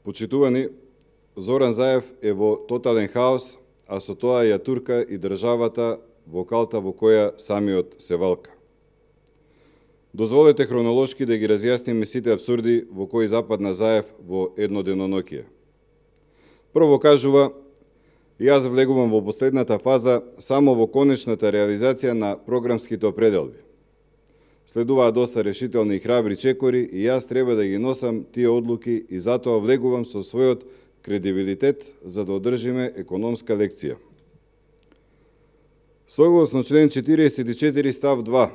Почитувани, Зоран Заев е во тотален хаос, а со тоа ја турка и државата во калта во која самиот се валка. Дозволете хронолошки да ги разјасниме сите абсурди во кои западна Заев во едно деноноќие. Прво кажува, јас влегувам во последната фаза само во конечната реализација на програмските определби. Следуваат доста решителни и храбри чекори и јас треба да ги носам тие одлуки и затоа влегувам со својот кредибилитет за да одржиме економска лекција. Согласно член 44 став 2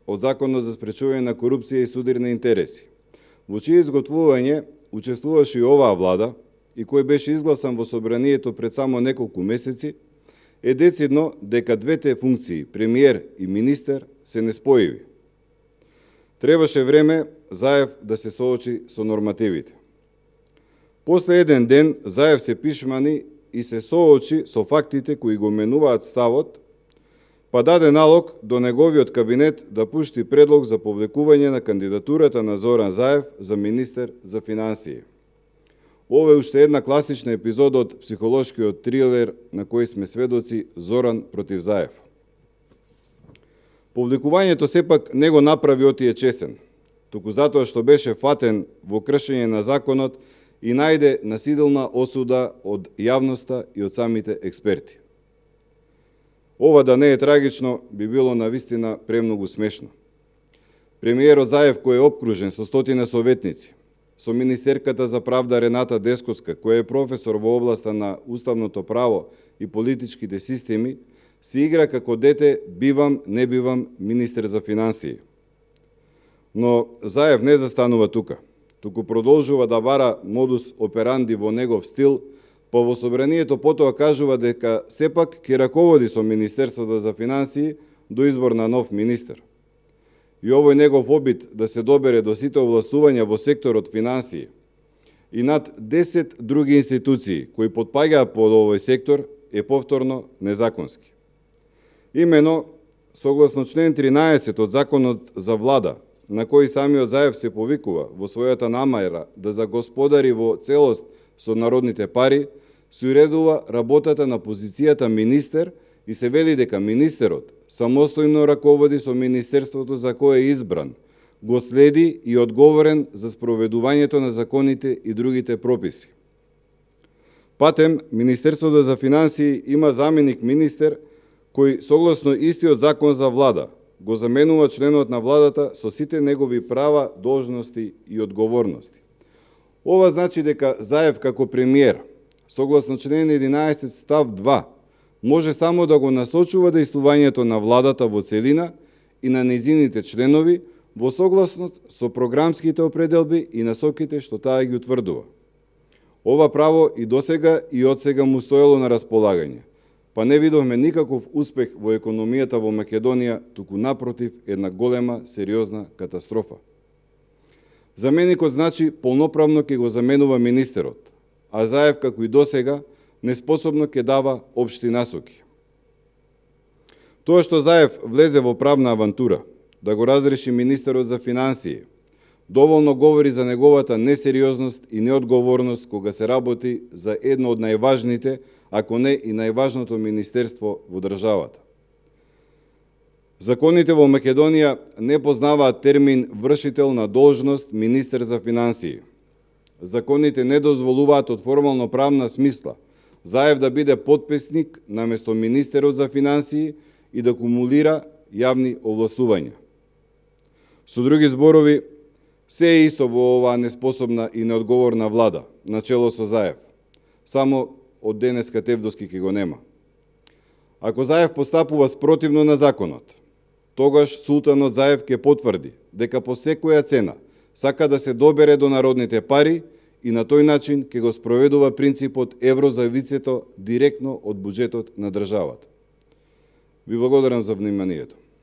од Законот за спречување на корупција и судирни интереси, во чие изготвување учествуваше и оваа влада и кој беше изгласан во собранието пред само неколку месеци, е децидно дека двете функции, премиер и министер, се неспоиви. Требаше време Заев да се соочи со нормативите. После еден ден Заев се пишмани и се соочи со фактите кои го менуваат ставот, па даде налог до неговиот кабинет да пушти предлог за повлекување на кандидатурата на Зоран Заев за министер за финансии. Ова е уште една класична епизода од психолошкиот трилер на кој сме сведоци Зоран против Заев. Повлекувањето сепак не го направи Отие чесен, туку затоа што беше фатен во кршење на законот и најде насилна осуда од јавноста и од самите експерти. Ова да не е трагично, би било навистина премногу смешно. Премиерот Заев, кој е опкружен со стотина советници, со министерката за правда Рената Дескоска, која е професор во областа на уставното право и политичките системи, се игра како дете бивам, не бивам министер за финансии. Но Заев не застанува тука, туку продолжува да бара модус операнди во негов стил, па во собранието потоа кажува дека сепак ќе раководи со Министерството за финансии до избор на нов министер. И овој негов обид да се добере до сите овластувања во секторот финансии и над 10 други институции кои потпаѓаат под овој сектор е повторно незаконски. Имено, согласно член 13 од Законот за влада, на кој самиот Заев се повикува во својата намера да загосподари во целост со народните пари, се уредува работата на позицијата министер и се вели дека министерот самостојно раководи со министерството за кое е избран, го следи и одговорен за спроведувањето на законите и другите прописи. Патем, Министерството за финансии има заменик министер кој согласно истиот закон за влада го заменува членот на владата со сите негови права, должности и одговорности. Ова значи дека Заев како премиер, согласно член 11 став 2, може само да го насочува дејствувањето на владата во целина и на незините членови во согласност со програмските определби и насоките што таа ги утврдува. Ова право и досега и одсега му стоело на располагање, па не видовме никаков успех во економијата во Македонија, туку напротив една голема, сериозна катастрофа. Заменикот значи полноправно ќе го заменува министерот, а Заев, како и досега, неспособно ќе дава општи насоки. Тоа што Заев влезе во правна авантура, да го разреши министерот за финансии, доволно говори за неговата несериозност и неодговорност кога се работи за едно од најважните, ако не и најважното министерство во државата. Законите во Македонија не познаваат термин вршител на должност министер за финансии. Законите не дозволуваат од формално правна смисла Заев да биде потписник наместо министерот за финансии и да кумулира јавни овластувања. Со други зборови, се е исто во оваа неспособна и неодговорна влада, начело со Заев. Само од денеска Тевдоски ке го нема. Ако Заев постапува спротивно на законот, тогаш султанот Заев ќе потврди дека по секоја цена сака да се добере до народните пари и на тој начин ќе го спроведува принципот еврозавицето директно од буџетот на државата. Ви благодарам за вниманието.